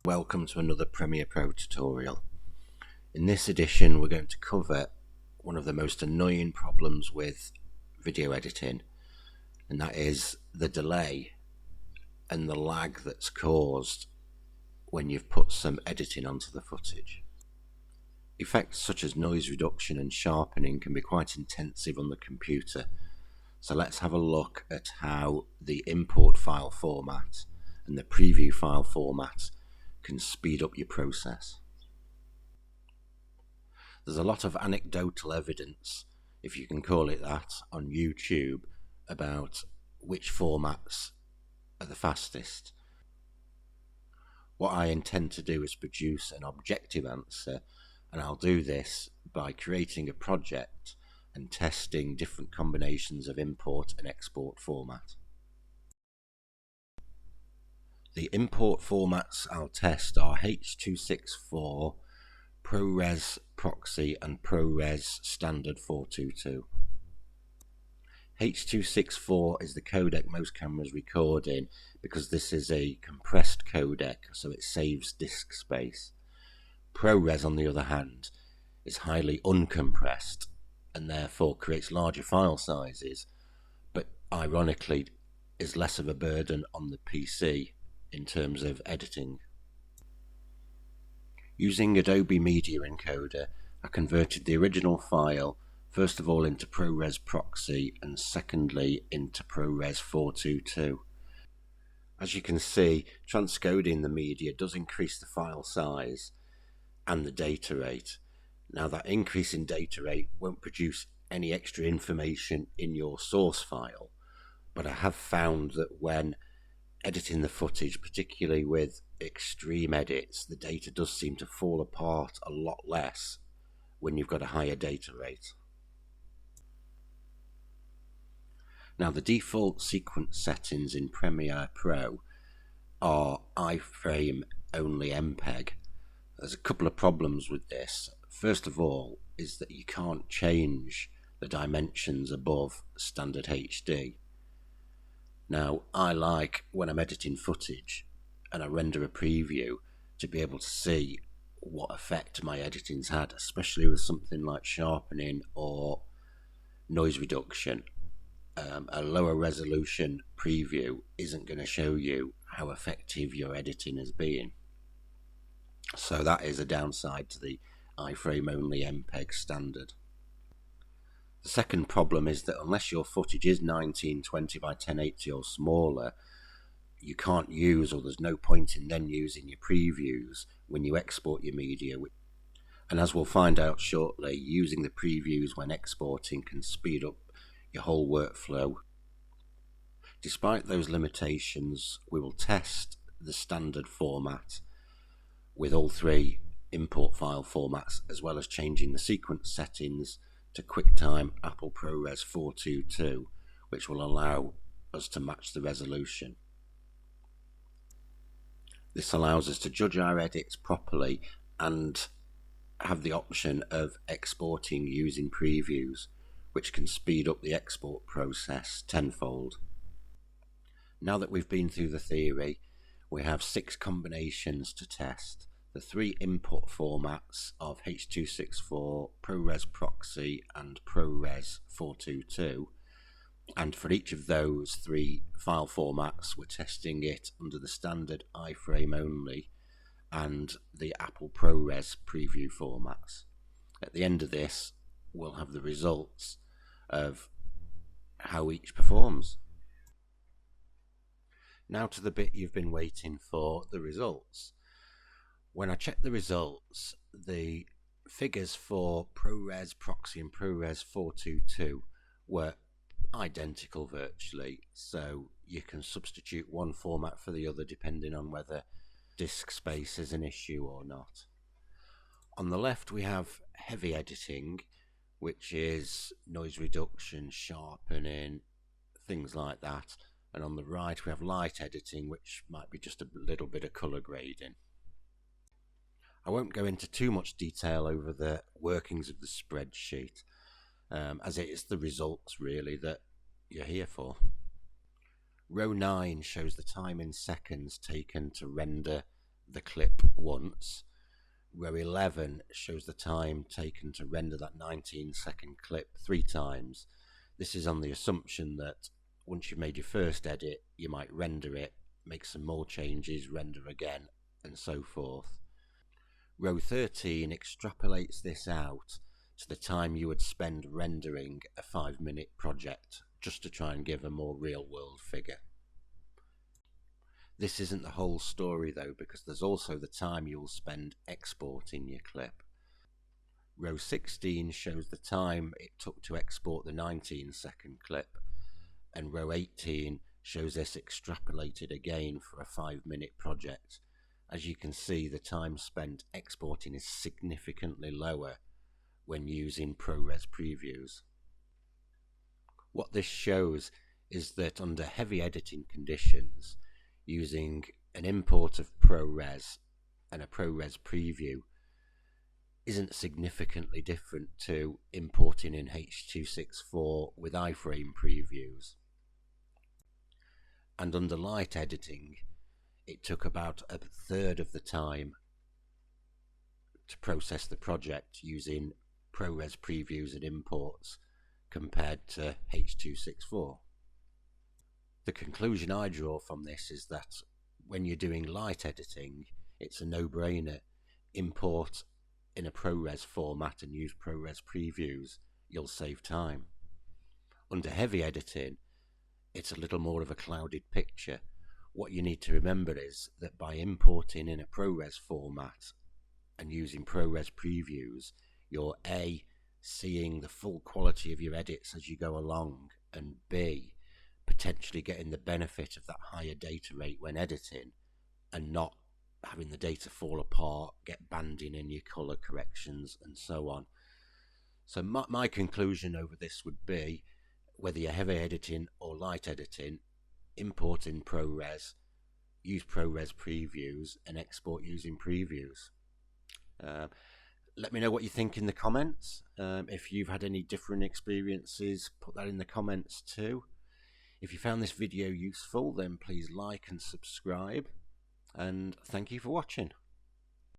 Welcome to another Premiere Pro tutorial. In this edition we're going to cover one of the most annoying problems with video editing, and that is the delay and the lag that's caused when you've put some editing onto the footage. Effects such as noise reduction and sharpening can be quite intensive on the computer, so let's have a look at how the import file format and the preview file format can speed up your process. There's a lot of anecdotal evidence, if you can call it that, on YouTube about which formats are the fastest. What I intend to do is produce an objective answer, and I'll do this by creating a project and testing different combinations of import and export format. The import formats I'll test are H.264, ProRes Proxy and ProRes Standard 422. H.264 is the codec most cameras record in because this is a compressed codec, so it saves disk space. ProRes, on the other hand, is highly uncompressed and therefore creates larger file sizes, but ironically is less of a burden on the PC in terms of editing. Using Adobe Media Encoder, I converted the original file first of all into ProRes Proxy and secondly into ProRes 422. As you can see, transcoding the media does increase the file size and the data rate. Now, that increase in data rate won't produce any extra information in your source file, but I have found that when editing the footage, particularly with extreme edits, the data does seem to fall apart a lot less when you've got a higher data rate. Now, the default sequence settings in Premiere Pro are iframe only MPEG. There's a couple of problems with this. First of all is that you can't change the dimensions above standard HD. Now, I like, when I'm editing footage and I render a preview, to be able to see what effect my editing's had, especially with something like sharpening or noise reduction. A lower resolution preview isn't going to show you how effective your editing has been. So that is a downside to the iframe only MPEG standard. The second problem is that unless your footage is 1920 by 1080 or smaller, you can't use, or there's no point in then using, your previews when you export your media. And as we'll find out shortly, using the previews when exporting can speed up your whole workflow. Despite those limitations, we will test the standard format with all three import file formats, as well as changing the sequence settings to QuickTime Apple ProRes 422, which will allow us to match the resolution. This allows us to judge our edits properly and have the option of exporting using previews, which can speed up the export process tenfold. Now that we've been through the theory, we have 6 combinations to test. The 3 input formats of H.264, ProRes Proxy and ProRes 422, and for each of those 3 file formats we're testing it under the standard iframe only and the Apple ProRes preview formats. At the end of this we'll have the results of how each performs. Now to the bit you've been waiting for, the results. When I checked the results, the figures for ProRes Proxy and ProRes 422 were identical virtually, so you can substitute one format for the other depending on whether disk space is an issue or not. On the left we have heavy editing, which is noise reduction, sharpening, things like that, and on the right we have light editing, which might be just a little bit of colour grading. I won't go into too much detail over the workings of the spreadsheet, as it is the results really that you're here for. Row 9 shows the time in seconds taken to render the clip once. Row 11 shows the time taken to render that 19-second clip 3 times. This is on the assumption that once you've made your first edit, you might render it, make some more changes, render again, and so forth. Row 13 extrapolates this out to the time you would spend rendering a 5-minute project, just to try and give a more real-world figure. This isn't the whole story though, because there's also the time you'll spend exporting your clip. Row 16 shows the time it took to export the 19-second clip, and row 18 shows this extrapolated again for a 5-minute project. As you can see, the time spent exporting is significantly lower when using ProRes previews. What this shows is that under heavy editing conditions, using an import of ProRes and a ProRes preview isn't significantly different to importing in H.264 with iframe previews. And under light editing, it took about a third of the time to process the project using ProRes previews and imports compared to H.264. The conclusion I draw from this is that when you're doing light editing, it's a no-brainer. Import in a ProRes format and use ProRes previews, you'll save time. Under heavy editing, it's a little more of a clouded picture. What you need to remember is that by importing in a ProRes format and using ProRes previews, you're A, seeing the full quality of your edits as you go along, and B, potentially getting the benefit of that higher data rate when editing and not having the data fall apart, get banding in your color corrections and so on. So my conclusion over this would be, whether you're heavy editing or light editing, import in ProRes, use ProRes previews and export using previews. Let me know what you think in the comments. If you've had any different experiences, put that in the comments too. If you found this video useful, then please like and subscribe, and thank you for watching.